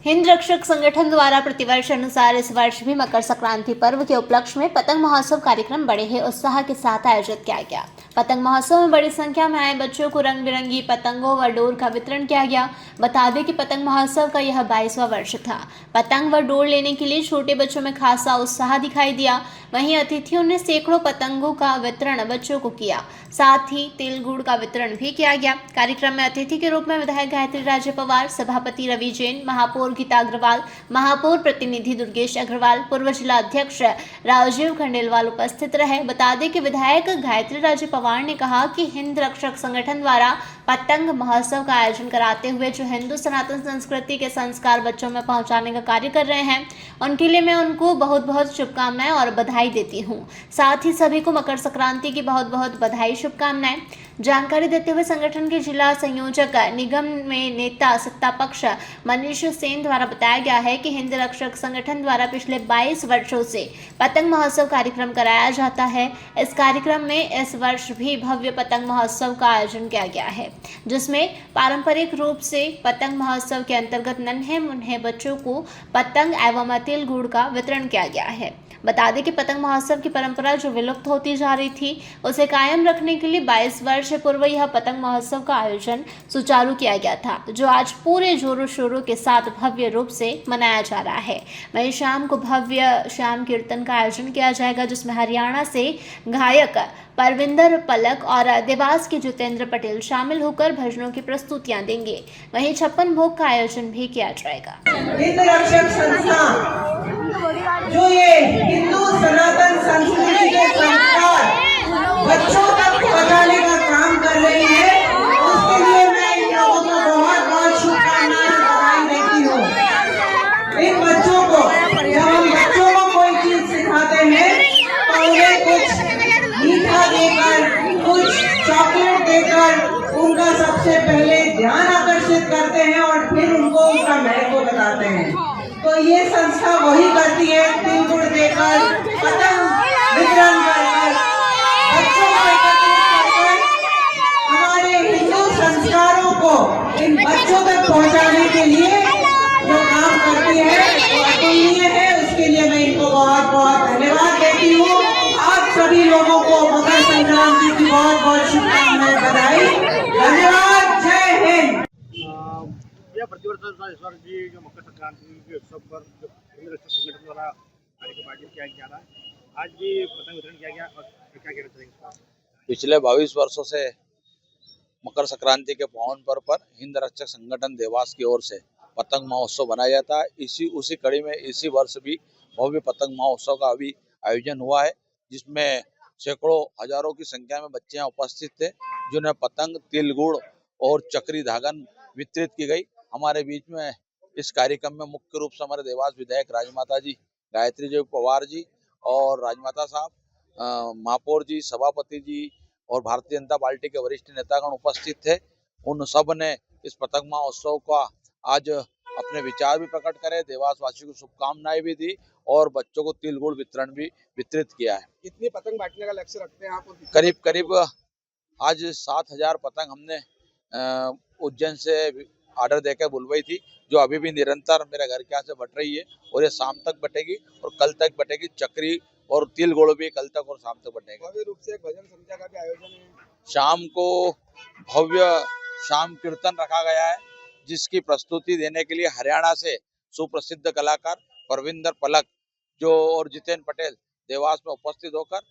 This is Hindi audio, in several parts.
हिंद रक्षक संगठन द्वारा प्रतिवर्ष अनुसार इस वर्ष भी मकर संक्रांति पर्व के उपलक्ष्य में पतंग महोत्सव कार्यक्रम बड़े ही उत्साह के साथ आयोजित किया गया। पतंग महोत्सव में बड़ी संख्या में आए बच्चों को रंग बिरंगी पतंगों व डोर का वितरण किया गया। बता दें कि पतंग महोत्सव का यह 22वां वर्ष था। पतंग व डोर लेने के लिए छोटे बच्चों में खासा उत्साह दिखाई दिया। वहीं अतिथियों ने सैकड़ों पतंगों का वितरण बच्चों को किया, साथ ही तिल गुड़ का वितरण भी किया गया। कार्यक्रम में अतिथि के रूप में विधायक गायत्री राजे पवार, सभापति रवि जैन, महापौर गीता अग्रवाल, महापौर प्रतिनिधि दुर्गेश अग्रवाल, पूर्व जिला अध्यक्ष राजीव खंडेलवाल उपस्थित रहे। बता दें कि विधायक गायत्री राजे पवार ने कहा कि हिंद रक्षक संगठन द्वारा पतंग महोत्सव का आयोजन कराते हुए जो हिंदू सनातन संस्कृति के संस्कार बच्चों में पहुंचाने का कार्य कर रहे हैं, उनके लिए मैं उनको बहुत बहुत शुभकामनाएं और बधाई देती हूं। साथ ही सभी को मकर संक्रांति की बहुत बहुत बधाई, शुभकामनाएं। जानकारी देते हुए संगठन के जिला संयोजक निगम में नेता सत्ता पक्ष मनीष सेन द्वारा बताया गया है कि हिंद रक्षक संगठन द्वारा पिछले 22 वर्षों से पतंग महोत्सव कार्यक्रम कराया जाता है। इस कार्यक्रम में इस वर्ष भी भव्य पतंग महोत्सव का आयोजन किया गया है, जिसमें पारंपरिक रूप से पतंग महोत्सव के अंतर्गत नन्हे मुन्ने बच्चों को पतंग एवं तिल गुड़ का वितरण किया गया है। बता दें कि पतंग महोत्सव की परंपरा जो विलुप्त होती जा रही थी, उसे कायम रखने के लिए 22 वर्ष पूर्व यह पतंग महोत्सव का आयोजन सुचारू किया गया था, जो आज पूरे जोरों शोरों के साथ भव्य रूप से मनाया जा रहा है। वहीं शाम को भव्य श्याम कीर्तन का आयोजन किया जाएगा, जिसमें हरियाणा से गायक परविंदर पलक और देवास के जितेंद्र पटेल शामिल होकर भजनों की प्रस्तुतियां देंगे। वहीं 56 भोग का आयोजन भी किया जाएगा। हिंद रक्षक संस्था जो ये हिंदू सनातन संस्कृति के संस्कार बच्चों तक पहुंचाने का काम कर रही है, उसके लिए मैं इन लोगों को बहुत बहुत शुभकामनाएं बधाई देती हूँ। इन बच्चों को जब हम बच्चों को कोई चीज सिखाते हैं तो उन्हें कुछ मीठा देकर, कुछ चॉकलेट देकर उनका सबसे पहले ध्यान आकर्षित करते हैं और फिर उनको उसका महत्व बताते हैं। तो ये संस्था वही करती है, तिल गुड़ देकर, पतंग वितरण कर बच्चों को एकत्रित कर हमारे हिंदू संस्कारों को इन बच्चों तक पहुंचाने के लिए जो काम करती है वो अतुलनीय है। उसके लिए मैं इनको बहुत बहुत धन्यवाद देती हूँ। आप सभी लोगों को मकर संक्रांति की बहुत बहुत शुभकामनाएं, बधाई, धन्यवाद, जय हिंद। प्रतिवर्ष इस वर्ष भी जो मकर संक्रांति के उत्सव पर जो हिंद रक्षक संगठन द्वारा कार्यक्रम आयोजित किया जा रहा है, आज भी पतंग वितरण किया गया और क्या कहना चाहेंगे? पिछले 22 वर्षों से मकर संक्रांति के पावन पर्व पर हिंद रक्षक संगठन देवास की ओर से पतंग महोत्सव बनाया जाता है। उसी कड़ी में इसी वर्ष भी भव्य पतंग महोत्सव का अभी आयोजन हुआ है, जिसमें सैकड़ों हजारों की संख्या में बच्चे यहाँ उपस्थित थे, जिन्हें पतंग, तिल गुड़ और चक्री धागन वितरित की गई। हमारे बीच में इस कार्यक्रम में मुख्य रूप से हमारे देवास विधायक राजमाता जी गायत्री जी पवार जी और राजमाता साहब, महापौर जी, सभापति जी और भारतीय जनता पार्टी के वरिष्ठ नेतागण उपस्थित थे। उन सब ने इस पतंग महोत्सव का आज अपने विचार भी प्रकट करे, देवासवासियों को शुभकामनाएं भी दी और बच्चों को तिल गुड़ वितरण भी वितरित किया है। कितनी पतंग बांटने का लक्ष्य रखते हैं आप? करीब आज 7000 पतंग हमने उज्जैन से ऑर्डर देकर बुलवाई थी, जो अभी भी निरंतर मेरे घर के यहाँ से बट रही है और ये शाम तक बटेगी और कल तक बटेगी। चक्री और तिल गुड़ भी कल तक और शाम तक बटेगा। भव्य रूप से एक भजन संध्या का भी आयोजन है। शाम को भव्य शाम कीर्तन रखा गया है, जिसकी प्रस्तुति देने के लिए हरियाणा से सुप्रसिद्ध कलाकार परविंदर पलक जो और जितेंद्र पटेल देवास में उपस्थित होकर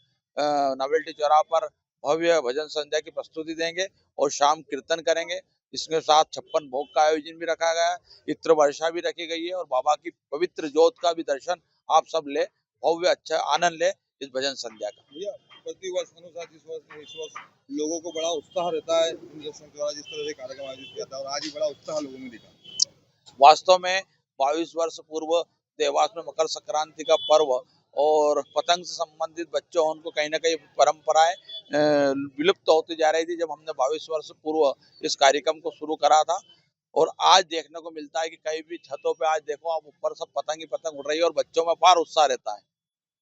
नवेल्टी चौराहा पर भव्य भजन संध्या की प्रस्तुति देंगे और शाम कीर्तन करेंगे। इसके साथ 56 भोग का आयोजन भी रखा गया है, इत्र वर्षा भी रखी गई है और बाबा की पवित्र ज्योत का भी दर्शन आप सब ले, भव्य अच्छा आनंद ले इस भजन संध्या का। प्रति वर्ष अनुसार इस वर्ष लोगों को बड़ा उत्साह रहता है जिस तरह से कार्यक्रम आयोजित किया था और आज भी बड़ा उत्साह लोगों में दिखा। वास्तव में 22 वर्ष पूर्व देवास में मकर संक्रांति का पर्व और पतंग से संबंधित बच्चों उनको कहीं ना कहीं परंपराएं विलुप्त होती जा रही थी। जब हमने 22 वर्ष पूर्व इस कार्यक्रम को शुरू करा था और आज देखने को मिलता है कि कहीं भी छतों पे आज देखो आप ऊपर सब पतंग ही पतंग उड़ रही है और बच्चों में अपार उत्साह रहता है।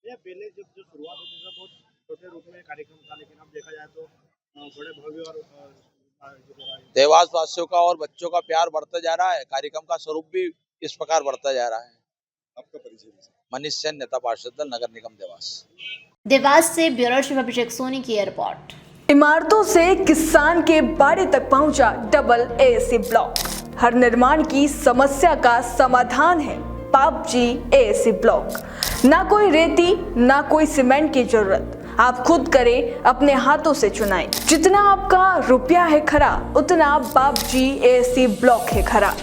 ये पहले जब जो शुरुआत होती थी बहुत छोटे रूप में कार्यक्रम था, लेकिन अब देखा जाए तो बड़े भव्य और देवास वासियों का और बच्चों का प्यार बढ़ता जा रहा है। कार्यक्रम का स्वरूप भी इस प्रकार बढ़ता जा रहा है। आपका परिचय दीजिए। मनीष सेन, नेता पार्षद दल, नगर निगम देवास। देवास से ब्यूरो चीफ अभिषेक सोनी की ये रिपोर्ट। इमारतों से किसान के बाड़े तक पहुंचा डबल एसी ब्लॉक। हर निर्माण की समस्या का समाधान है पापजी एसी ब्लॉक। ना कोई रेती ना कोई सीमेंट की जरूरत, आप खुद करें, अपने हाथों से चुनाएं। जितना आपका रुपया है खरा, उतना पापजी एसी ब्लॉक है खरा।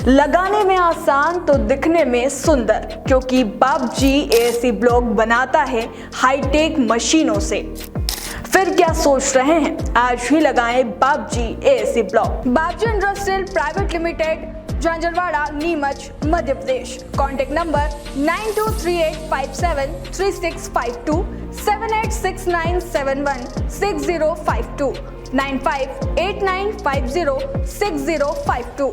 लगाने में आसान तो दिखने में सुंदर, क्योंकि पापजी एसी ब्लॉक बनाता है हाईटेक मशीनों से। फिर क्या सोच रहे हैं, आज ही लगाएं Papaji AC block. Bapji industrial private limited, Jhanjharwada, Neemuch, Madhya Pradesh. Contact number 9238573652, 7869716052, 9589506052।